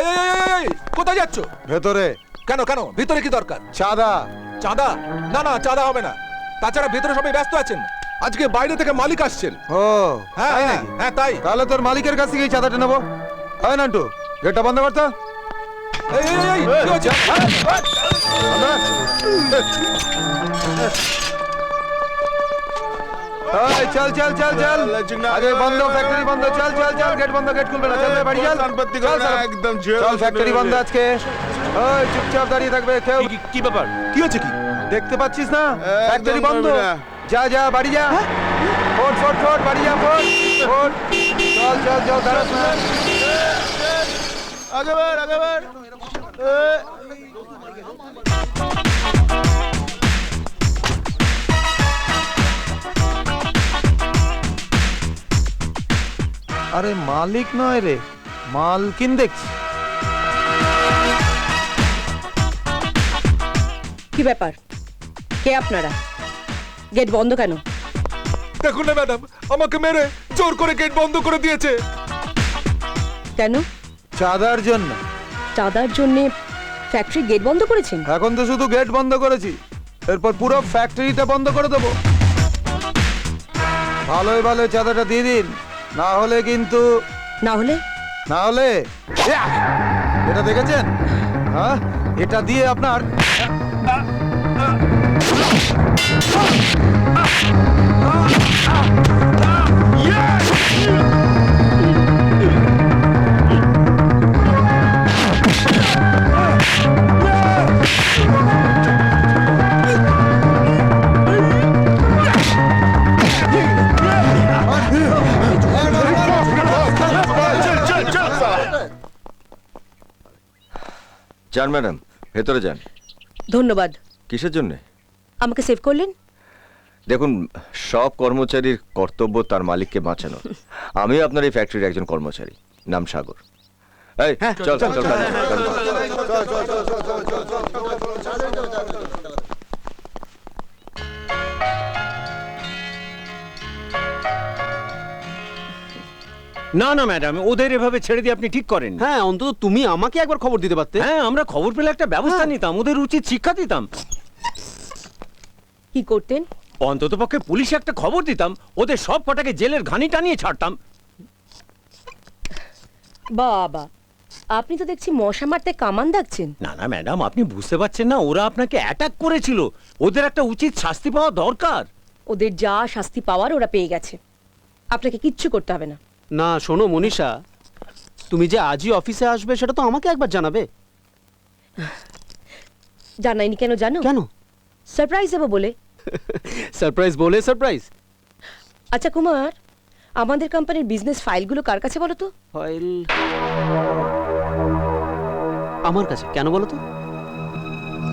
এই এই, এই, এই, কোথায় যাচ্ছ? ভেতরে। কেন কেন ভিতরে কি দরকার? চাঁদা। চাঁদা? না না, চাঁদা হবে না। তাছাড়া ভিতরে সবাই ব্যস্ত আছেন, আজকে বাইরে থেকে মালিক আসছেন। ও হ্যাঁ তাই হ্যাঁ নাকি? হ্যাঁ তাই। তাহলে তোর মালিকের কাছ থেকেই চাঁদাটা নেবো। হয় নান্টু, গেটটা বন্ধ করতো। এই এই, এই, কি হচ্ছে? চল চল চল চল, আগে বন্ধ, ফ্যাক্টরি বন্ধ। চল চল চল, গেট বন্ধ, গেট খুলবে না। চল বাড়ি চল, একদম চল, ফ্যাক্টরি বন্ধ আজকে। ওই চুপচাপ দাঁড়িয়ে থাকবে কেউ। কি ব্যাপার? কি হচ্ছে কি? দেখতে পাচ্ছিস না ফ্যাক্টরি একদম বন্ধ? পারবে না। যা যা বাড়ি যা। ফোট ফোট ফোট, বাড়ি যা, ফোট ফোট। চল চল চল, দাঁড়াস না। আগেবার আগেবার। আরে মালিক নয় রে, মালকিন দেখছি। কি ব্যাপার? কে আপনারা? গেট বন্ধ কেন? দেখুন না ম্যাডাম, আমাকে মেরে জোর করে গেট বন্ধ করে দিয়েছে। কেন? চাঁদার জন্য। চাঁদার জন্য ফ্যাক্টরি গেট বন্ধ করেছেন? এখন তো শুধু গেট বন্ধ করেছি, এরপর পুরো ফ্যাক্টরিটা বন্ধ করে দেবো। ভালোই ভালো চাঁদাটা দিয়ে দিন, না হলে কিন্তু। না হলে? না হলে এটা দেখেছেন? হ্যাঁ, এটা দিয়ে আপনার। যান ম্যাডাম, ভেতরে যান। ধন্যবাদ। কিসের জন্য? আমাকে সেভ করলেন। দেখুন, সব কর্মচারীর কর্তব্য তার মালিককে বাঁচানো। আমি আপনার এই ফ্যাক্টরির একজন কর্মচারী, নাম সাগর। এই চল চল চল, কাজে চল, কাজে চল। না না ম্যাডাম, ওদের এভাবে ছেড়ে দিয়ে আপনি ঠিক করেন। হ্যাঁ, অন্তত তুমি আমাকে একবার খবর দিতে পারতে। হ্যাঁ, আমরা খবর পেলে একটা ব্যবস্থা নিতাম, ওদের উচিত শিক্ষা দিতাম। কি করতেন? অন্তত পক্ষে পুলিশে একটা খবর দিতাম, ওদের সব কটাকে জেলের ঘানি টানিয়ে ছাড়তাম। বাবা, আপনি তো দেখছি মশা মারতে কামান দাগছেন। না না ম্যাডাম, আপনি বুঝতে পারছেন না, ওরা আপনাকে অ্যাটাক করেছিল, ওদের একটা উচিত শাস্তি পাওয়া দরকার। ওদের যা শাস্তি পাওয়ার ওরা পেয়ে গেছে, আপনাকে কিচ্ছু করতে হবে না। না শোনো মনীষা, তুমি যে আজই অফিসে আসবে সেটা তো আমাকে একবার জানাবে। জানাইনি কেন জানো? কেন? সারপ্রাইজ দেবো বলে। সারপ্রাইজ বলে সারপ্রাইজ? আচ্ছা কুমার, আমাদের কোম্পানির বিজনেস ফাইলগুলো কার কাছে বলো তো? ফাইল আমার কাছে। কেন বলো তো?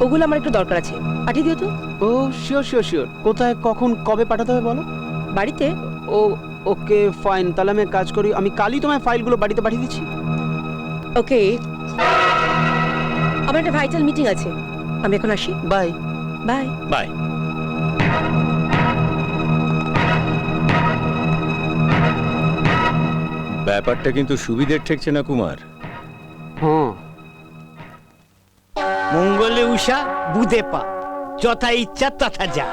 ওগুলো আমার একটু দরকার আছে, পাঠিয়ে দিও তো। ও শিওর শিওর শিওর। কোথায়, কখন, কবে পাঠাতে হবে বলো? বাড়িতে। ও ওকে ফাইন, তাহলে আমি এক কাজ করি, আমি কালই তোমায় ফাইলগুলো বাড়িতে পাঠিয়ে দিচ্ছি। ওকে, আমার একটা ভাইটাল মিটিং আছে, আমি এখন আসি। Bye bye bye. ব্যাপারটা কিন্তু সুবিধের ঠেকছে না কুমার। হ্যাঁ, মঙ্গলে উষা বুধে পা, যথা ইচ্ছা তথা যা।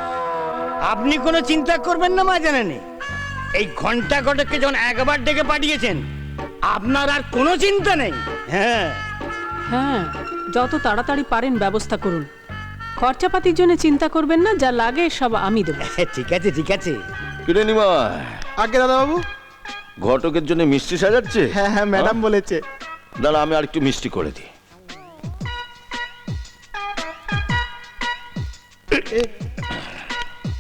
আপনি কোনো চিন্তা করবেন না মা জানেনি, এই ঘন্টা ঘটককে যখন একবার ডেকে পাঠিয়েছেন, আপনার আর কোনো চিন্তা নেই। হ্যাঁ হ্যাঁ, যত তাড়াতাড়ি পারেন ব্যবস্থা করুন। খরচাপাতির জন্য চিন্তা করবেন না, যা লাগে সব আমি দেবো। ঠিক আছে ঠিক আছে। কিরে নিমা, আগে দাদা বাবু। ঘটকের জন্য মিষ্টি সাজাচ্ছে? হ্যাঁ হ্যাঁ, ম্যাডাম বলেছে। দাঁড়া, আমি আর একটু মিষ্টি করে দিই।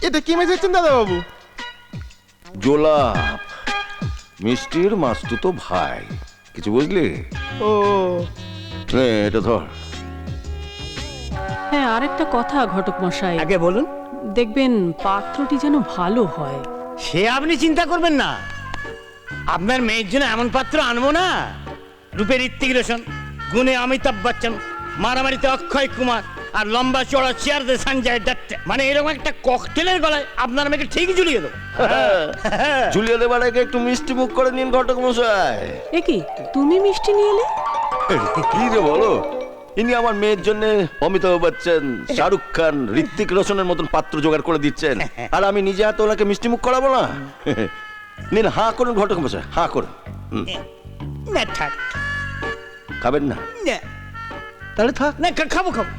এটা কি মেশাচ্ছেন দাদা বাবু? জোলাপ, মিষ্টির মাস্তু তো ভাই, কিছু বুঝলি? ও নে, এটা ধর। হ্যাঁ, আরেকটা কথা ঘটক মশাই, আগে বলুন। দেখবেন পাত্রটি যেন ভালো হয়। সে আপনি চিন্তা করবেন না, আপনার মেয়ের জন্য এমন পাত্র আনবো না, রূপে ঋত্বিক রোশন, গুণে অমিতাভ বচ্চন, মারামারিতে অক্ষয় কুমার, আর লম্বা চড়া চেয়ার দে সঞ্জয় দত্ত। মানে এরকম একটা ককটেলের গলায় আপনার মেয়েকে ঠিক ঝুলিয়ে দেবো। ঝুলিয়ে দেবার আগে একটু মিষ্টি মুখ করে নিন ঘটক মশাই। এ কি, তুমি মিষ্টি নিয়ে এলে? কি রে বলো, ইনি আমার মেয়ের জন্য অমিতাভ বচ্চন, শাহরুখ খান, ঋত্বিক রোশনের মতন পাত্র জোগাড় করে দিচ্ছেন, আর আমি নিজে হাতে ওনাকে মিষ্টি মুখ করাবো না? নিন, হাঁ করুন ঘটক মশাই, হাঁ করুন। না থাক, খাবেন না? না তাহলে থাক। না খাবো খাবো,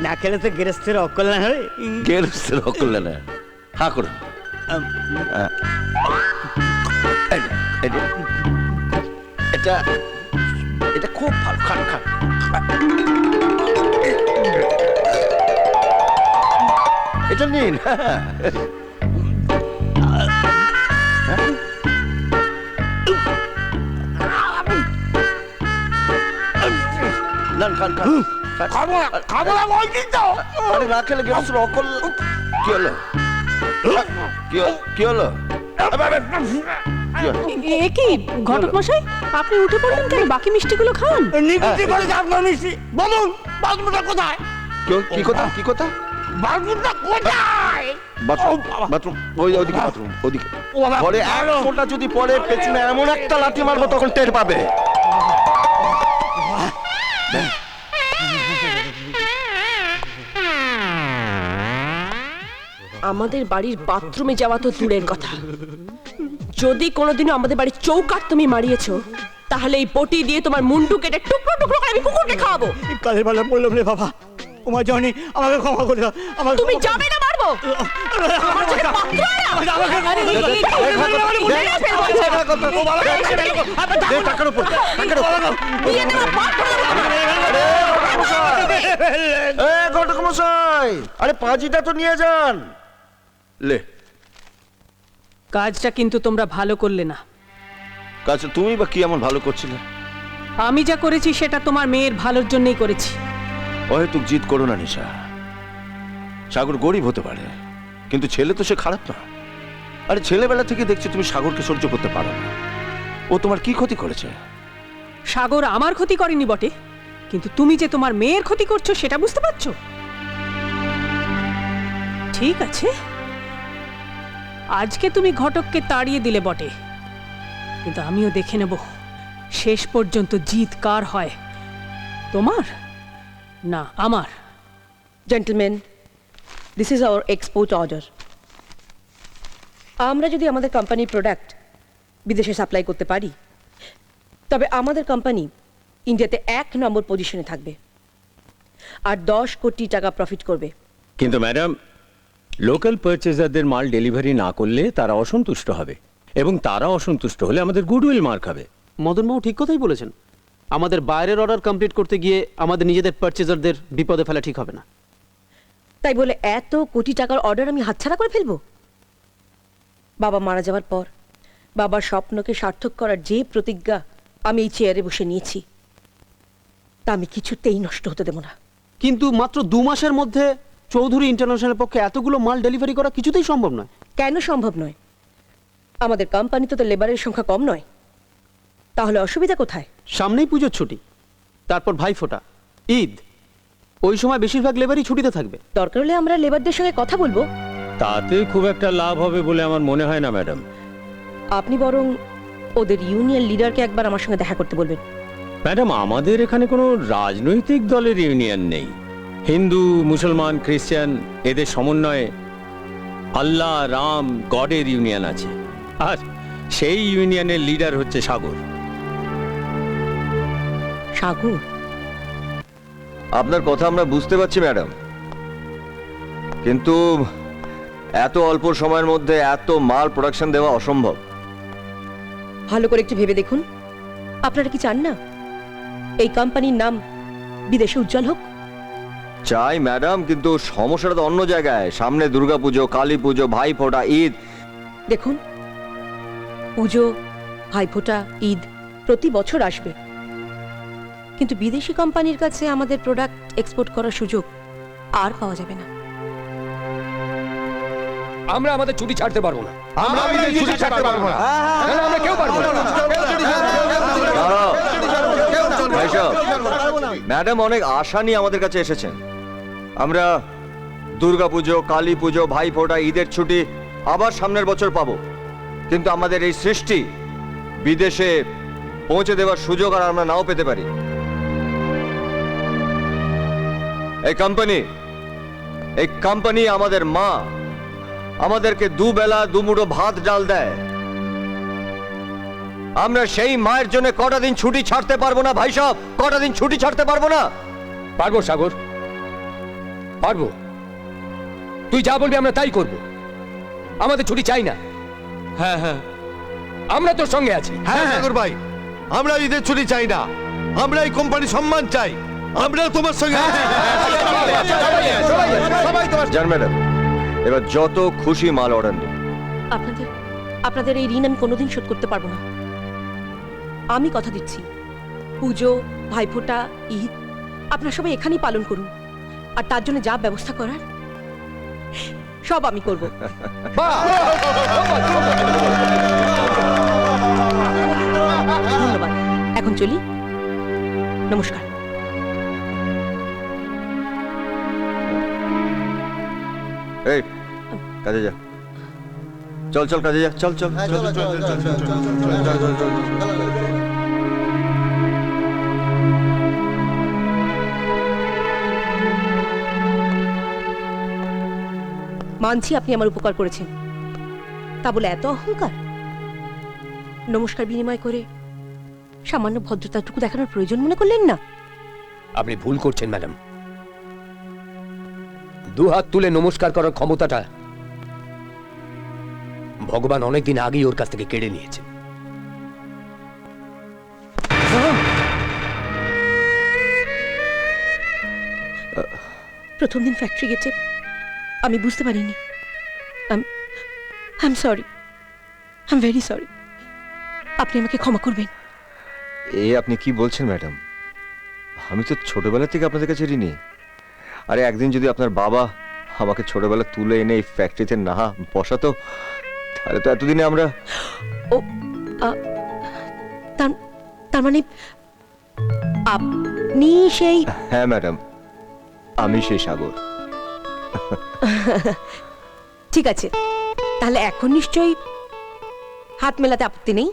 না খেলে তো গৃহস্থের অকল্যাণ হবে। গেরস্তের অকল্যাণ না, হাঁ করুন। এটা এটা খুব ভালো, খান খান। এটা নিন। খান খান খান। আরে না খেলে গেরস্তের অকল। কি হলো? কি হলো? এ কি ঘটক মশাই, আপনি উঠে পড়লেন কেন? বাকি মিষ্টিগুলো খান। নিকুচি করে আপনার মিষ্টি বলুন, বাথরুমটা কোথায়? কি কথা? কি কথা? বাথরুমটা কোথায়? বাথরুম ওইদিকে, বাথরুম ওইদিকে। পরে এক ফোঁটা যদি পরে পেছনে এমন একটা লাথি মারবো তখন টের পাবে। আমাদের বাড়ির বাথরুমে যাওয়া তো দূরের কথা, যদি কোনোদিনও আমাদের বাড়ির চৌকাঠ তুমি মারিয়েছো, তাহলে এই বটি দিয়ে তোমার মুন্ডু কেটে টুকরো টুকরো করে আমি কুকুরকে খাওয়াবো। কালের বেলা বললাম রে বাবা, ওমা জনি আমাকে ক্ষমা করে দাও। আমাকে তুমি যাবে না, মারবো। আমার চোখে পাত্র এরা। আরে, টাকার উপর দিয়ে দেবো, পাপ করে দেবো। ঘটক মশাই, আরে পাঁজিটা তো নিয়ে যান। লে, কাজটা কিন্তু তোমরা ভালো করলে না। কাছে তুমি বা কি এমন ভালো করছিলে? আমি যা করেছি সেটা তোমার মেয়ের ভালোর জন্যই করেছি। অহেতুক জিদ করো না নিশা। সাগর গরিব হতে পারে, কিন্তু ছেলে তো সে খারাপ না। আরে ছেলেবেলা থেকে দেখছি তুমি সাগরকে সহ্য করতে পারো না। ও তোমার কি ক্ষতি করেছে? সাগর আমার ক্ষতি করেনি বটে, কিন্তু তুমি যে তোমার মেয়ের ক্ষতি করছো সেটা বুঝতে পারছো? ঠিক আছে, আজকে তুমি ঘটককে তাড়িয়ে দিলে বটে, কিন্তু আমিও দেখে নেব শেষ পর্যন্ত জিত কার হয়, তোমার না আমার। Gentleman, this is our export order. আমরা যদি আমাদের কোম্পানির প্রোডাক্ট বিদেশে সাপ্লাই করতে পারি, তবে আমাদের কোম্পানি ইন্ডিয়াতে 1 নম্বর পজিশনে থাকবে আর 10 কোটি টাকা প্রফিট করবে। কিন্তু ম্যাডাম, লোকাল পারচেজারদের মাল ডেলিভারি না করলে তারা অসন্তুষ্ট হবে, এবং তারা অসন্তুষ্ট হলে আমাদের গুডউইল মার খাবে। মদনবাবু ঠিক কথাই বলেছেন। আমাদের বাইরের অর্ডার কমপ্লিট করতে গিয়ে আমাদের নিজেদের পারচেজারদের বিপদে ফেলা ঠিক হবে না। তাই বলে এত কোটি টাকার অর্ডার আমি হাতছাড়া করে ফেলবো? বাবা মারা যাওয়ার পর বাবার স্বপ্নকে সার্থক করার যে প্রতিজ্ঞা আমি এই চেয়ারে বসে নিয়েছি, তা আমি কিছুতেই নষ্ট হতে দেব না। কিন্তু মাত্র 2 মাসের মধ্যে চৌধুরী ইন্টারন্যাশনালের পক্ষে এতগুলো মাল ডেলিভারি করা কিছুতেই সম্ভব নয়। কেন সম্ভব নয়? আমাদের কোম্পানিতে তো লেবারের সংখ্যা কম নয়, তাহলে অসুবিধা কোথায়? সামনেই পুজোর ছুটি, তারপর ভাইফোঁটা, ঈদ, ওই সময় বেশিরভাগ লেবারই ছুটিতে থাকবে। দরকার হলে আমরা লেবারদের সঙ্গে কথা বলবো। তাতে খুব একটা লাভ হবে বলে আমার মনে হয় না ম্যাডাম। আপনি বরং ওদের ইউনিয়ন লিডারকে একবার আমার সঙ্গে দেখা করতে বলবেন। ম্যাডাম, আমাদের এখানে কোনো রাজনৈতিক দলের ইউনিয়ন নেই। হিন্দু, মুসলমান, খ্রিস্টান এদের সমন্বয়ে আল্লাহ, রাম, গডের ইউনিয়ন আছে, আর সেই ইউনিয়নের লিডার হচ্ছে সাগর। সাগর? আপনার কথা আমরা বুঝতে পারছি ম্যাডাম, কিন্তু এত অল্প সময়ের মধ্যে এত মাল প্রোডাকশন দেওয়া অসম্ভব। ভালো করে একটু ভেবে দেখুন, আপনারা কি চান না এই কোম্পানির নাম বিদেশে উজ্জ্বল হোক? চাই ম্যাডাম, কিন্তু সমস্যাটা তো অন্য জায়গায়। সামনে দুর্গাপুজো, কালী পুজো, ভাইফোঁটা, ঈদ। দেখুন, পুজো, ভাইফোঁটা, ঈদ প্রতি বছর আসবে, কিন্তু বিদেশি কোম্পানির কাছে আমাদের প্রোডাক্ট এক্সপোর্ট করার সুযোগ আর পাওয়া যাবে না। আমরা আমাদের ছুটি ছাড়তে পারবো না। ম্যাডাম অনেক আশা নিয়ে আমাদের কাছে এসেছেন। আমরা দুর্গাপুজো, কালী পুজো, ভাইফোঁটা, ঈদের ছুটি আবার সামনের বছর পাবো, কিন্তু আমাদের এই সৃষ্টি বিদেশে পৌঁছে দেওয়ার সুযোগ আর আমরা নাও পেতে পারি। এই কোম্পানি আমাদের মা, আমাদেরকে দুবেলা দুমুঠো ভাত ডাল দেয়। আমরা সেই মায়ের জন্য কটা দিন ছুটি ছাড়তে পারবো না ভাই সাহেব? কটা দিন ছুটি ছাড়তে পারবো না? পারবো সাগর, পারবো। তুই যা বলবি আমরা তাই করব। আমাদের ছুটি চাই না। হ্যাঁ হ্যাঁ, আমরা তোর সঙ্গে আছি। হ্যাঁ সাগর ভাই, আমরা ঈদের ছুটি চাই না, আমরা এই কোম্পানি সম্মান চাই, আমরা তোমার সঙ্গে জান ম্যাডাম, এবার যত খুশি মাল অর্ডার দিন। আপনাদের এই ঋণ আমি কোনোদিন শোধ করতে পারবো না। আমি কথা দিচ্ছি, পুজো, ভাইফোঁটা, ঈদ আপনারা সবাই এখানেই পালন করুন, আর তার জন্য যা ব্যবস্থা করার সব আমি করব। ধন্যবাদ, এখন চলি, নমস্কার। এই কাজে যা, চল চল কাজে যা, চল চল চল মানছি আপনি আমার উপকার করেছেন, তা বলে এত অহংকার? নমস্কার বিনিময় করে সামান্য ভদ্রতাটুকু দেখানোর প্রয়োজন মনে করলেন না? আপনি ভুল করছেন ম্যাডাম। দু হাত তুলে নমস্কার করার ক্ষমতাটা ভগবান অনেকদিন আগেই ওর কাছ থেকে কেড়ে নিয়েছে। প্রথম দিন ফ্যাক্টরি গেছে, আমি বুঝতে পারিনি। I am sorry, I am very sorry. আপনি আমাকে ক্ষমা করবেন। এই আপনি কি বলছেন ম্যাডাম? আমি তো ছোটবেলা থেকে আপনাদের কাছে ঋণী। আরে একদিন যদি আপনার বাবা আমাকে ছোটবেলা তুলে এনে এই ফ্যাক্টরিতে না বসাতো, তাহলে তো এতদিনে আমরা... ও তার মানে আপনি সেই... হ্যাঁ ম্যাডাম, আমি সেই সাগর। ঠিক আছে, তাহলে এখন নিশ্চয়ই হাত মেলাতে আপত্তি নেই।